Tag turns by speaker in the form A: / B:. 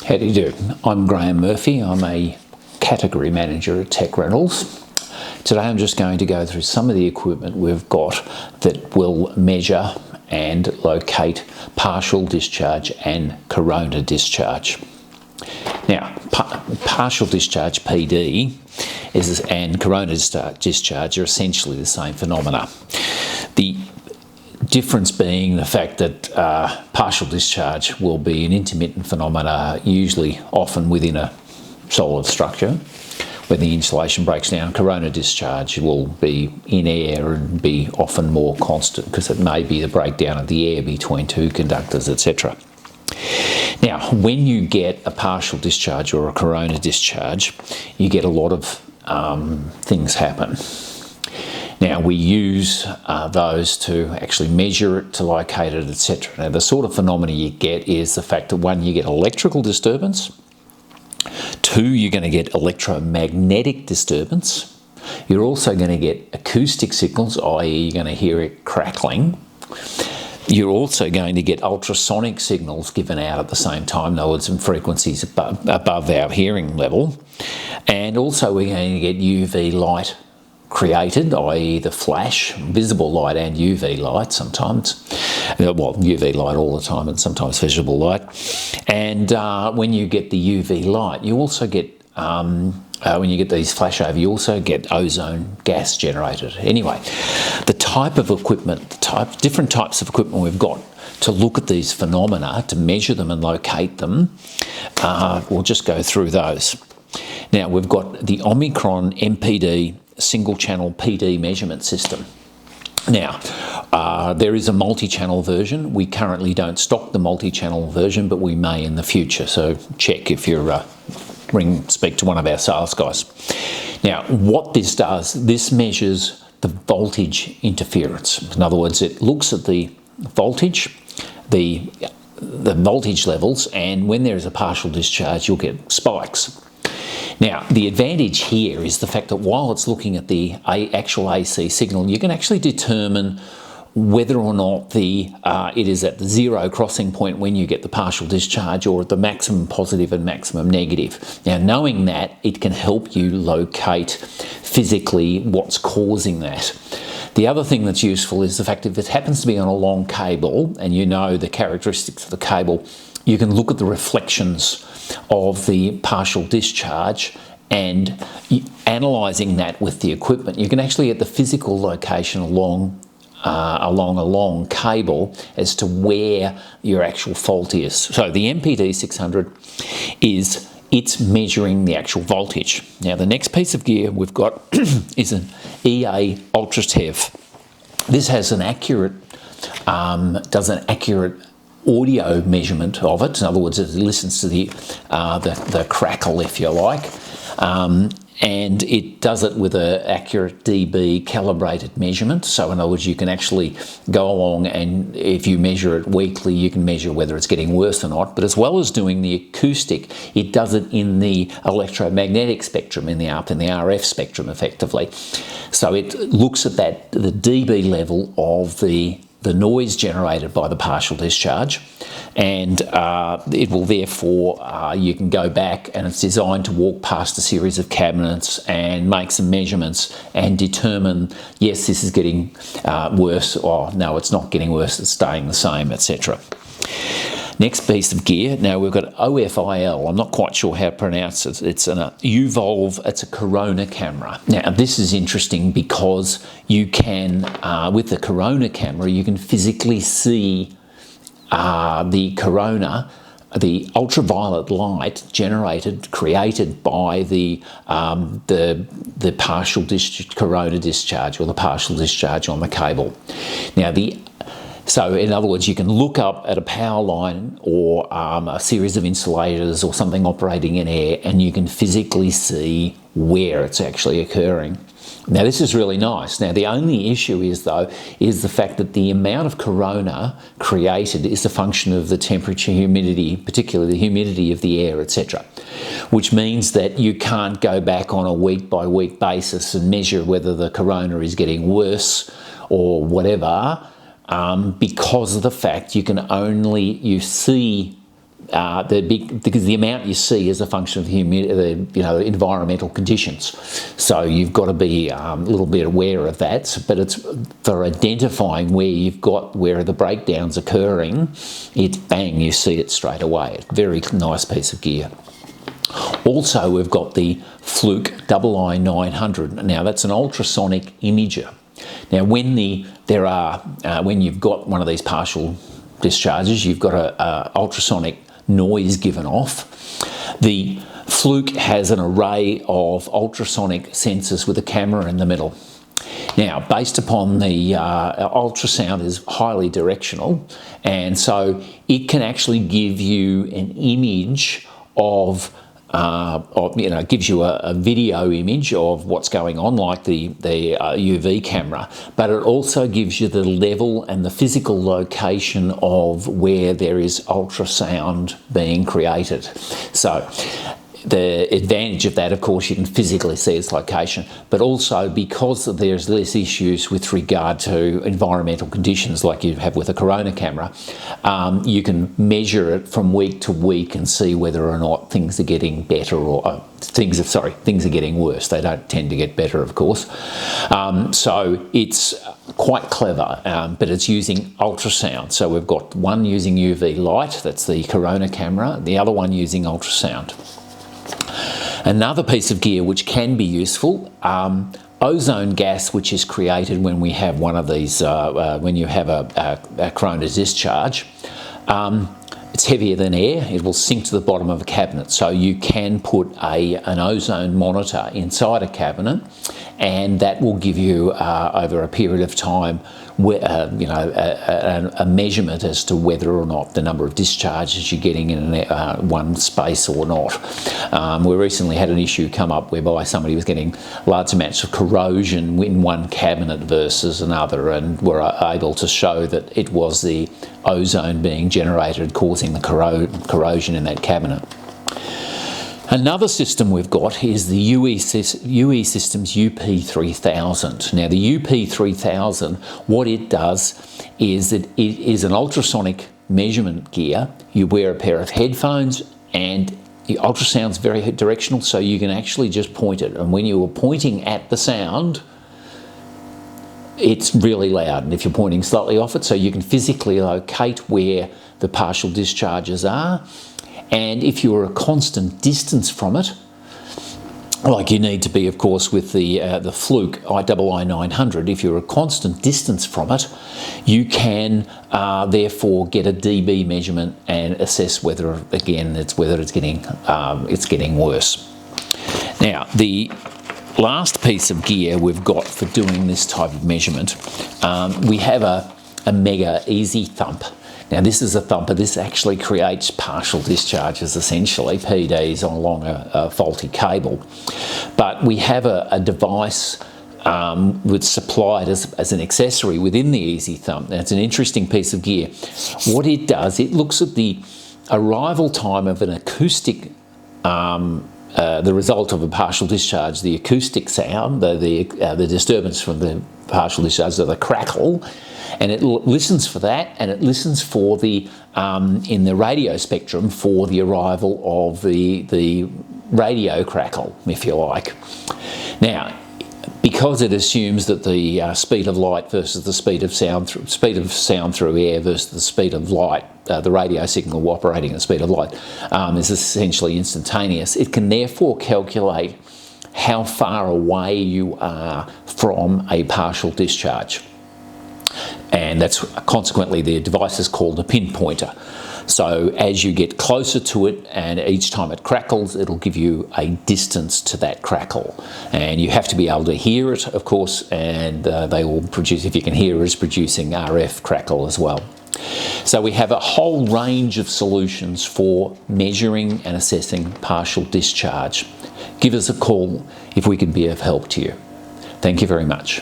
A: How do you do? I'm Graham Murphy. I'm a category manager at TechRentals. Today I'm just going to go through some of the equipment we've got that will measure and locate partial discharge and corona discharge. Now, partial discharge PD and corona discharge are essentially the same phenomena. The difference being the fact that partial discharge will be an intermittent phenomena, usually often within a solid structure. When the insulation breaks down, corona discharge will be in air and be often more constant because it may be the breakdown of the air between two conductors, etc. Now, when you get a partial discharge or a corona discharge, you get a lot of things happen. Now, we use those to actually measure it, to locate it, etc. Now, the sort of phenomena you get is the fact that, one, you get electrical disturbance. Two, you're going to get electromagnetic disturbance. You're also going to get acoustic signals, i.e. you're going to hear it crackling. You're also going to get ultrasonic signals given out at the same time, in other words, in frequencies above our hearing level. And also we're going to get UV light created, i.e. the flash, visible light and UV light sometimes. Well, UV light all the time and sometimes visible light. And when you get the UV light, you also get, when you get these flash over, you also get ozone gas generated. Anyway, the type of equipment, different types of equipment we've got to look at these phenomena, to measure them and locate them, we'll just go through those. Now, we've got the Omicron MPD single channel PD measurement system. Now, there is a multi-channel version. We currently don't stock the multi-channel version, but we may in the future. So check if you're speak to one of our sales guys. Now, what this does, this measures the voltage interference. In other words, it looks at the voltage, the voltage levels, and when there is a partial discharge, you'll get spikes. Now, the advantage here is the fact that while it's looking at the actual AC signal, you can actually determine whether or not it is at the zero crossing point when you get the partial discharge or at the maximum positive and maximum negative. Now, knowing that, it can help you locate physically what's causing that. The other thing that's useful is the fact that if it happens to be on a long cable and you know the characteristics of the cable, you can look at the reflections of the partial discharge and analysing that with the equipment. You can actually get the physical location along a long cable as to where your actual fault is. So the MPD 600 it's measuring the actual voltage. Now, the next piece of gear we've got is an EA UltraTev. This has an accurate, does an accurate audio measurement of it. In other words, it listens to the crackle, if you like, and it does it with an accurate dB calibrated measurement. So in other words, you can actually go along, and if you measure it weekly, you can measure whether it's getting worse or not. But as well as doing the acoustic, it does it in the electromagnetic spectrum, in the RF spectrum, effectively. So it looks at the dB level of the noise generated by the partial discharge, and it will therefore, you can go back, and it's designed to walk past a series of cabinets and make some measurements and determine, yes, this is getting worse, or no, it's not getting worse, it's staying the same, etc. Next piece of gear, now we've got OFIL. I'm not quite sure how to pronounce it. It's an UVolve, it's a corona camera. Now, this is interesting because you can, with the corona camera, you can physically see the corona, the ultraviolet light created by the partial corona discharge, or the partial discharge on the cable. Now, so in other words, you can look up at a power line or a series of insulators or something operating in air, and you can physically see where it's actually occurring. Now, this is really nice. Now, the only issue is the fact that the amount of corona created is a function of the temperature, humidity, particularly the humidity of the air, etc., which means that you can't go back on a week-by-week basis and measure whether the corona is getting worse or whatever, because of the fact you see because the amount you see is a function of the environmental conditions. So you've got to be a little bit aware of that. But it's for identifying where the breakdowns occurring. It's bang, you see it straight away. Very nice piece of gear. Also, we've got the Fluke II-900. Now that's an ultrasonic imager. Now, when you've got one of these partial discharges, you've got a ultrasonic noise given off. The Fluke has an array of ultrasonic sensors with a camera in the middle. Now, based upon the ultrasound is highly directional, and so it can actually give you an image gives you a video image of what's going on, like the UV camera, but it also gives you the level and the physical location of where there is ultrasound being created. So the advantage of that, of course, you can physically see its location, but also because there's less issues with regard to environmental conditions like you have with a corona camera, you can measure it from week to week and see whether or not things are getting better or things are getting worse. They don't tend to get better, of course. So it's quite clever, but it's using ultrasound. So we've got one using UV light, that's the corona camera, the other one using ultrasound. Another piece of gear which can be useful, ozone gas, which is created when we have one of these, when you have a corona discharge. It's heavier than air. It will sink to the bottom of a cabinet. So you can put an ozone monitor inside a cabinet, and that will give you, over a period of time, a measurement as to whether or not the number of discharges you're getting in one space or not. We recently had an issue come up whereby somebody was getting large amounts of corrosion in one cabinet versus another, and were able to show that it was the ozone being generated causing the corrosion in that cabinet. Another system we've got is the UE Systems UP3000. Now the UP3000, what it does is that it is an ultrasonic measurement gear. You wear a pair of headphones, and the ultrasound's very directional, so you can actually just point it. And when you are pointing at the sound, it's really loud. And if you're pointing slightly off it, so you can physically locate where the partial discharges are. And if you're a constant distance from it, like you need to be, of course, with the Fluke II-900, if you're a constant distance from it, you can therefore get a dB measurement and assess whether, again, it's getting worse. Now, the last piece of gear we've got for doing this type of measurement, we have a Mega Easy Thump. Now this is a thumper. This actually creates partial discharges, essentially, PDs along a faulty cable. But we have a device that's supplied as an accessory within the Easy Thump. Now it's an interesting piece of gear. What it does, it looks at the arrival time of an acoustic, the result of a partial discharge, the acoustic sound, the disturbance from the partial discharge, so the crackle, and it listens for that, and it listens for the in the radio spectrum for the arrival of the radio crackle, if you like. Now, because it assumes that the speed of light versus the speed of sound through air versus the speed of light, the radio signal operating at the speed of light, is essentially instantaneous, it can therefore calculate how far away you are from a partial discharge. And that's consequently, the device is called a pinpointer. So as you get closer to it, and each time it crackles, it'll give you a distance to that crackle. And you have to be able to hear it, of course, and they will produce, if you can hear it, it's producing RF crackle as well. So we have a whole range of solutions for measuring and assessing partial discharge. Give us a call if we can be of help to you. Thank you very much.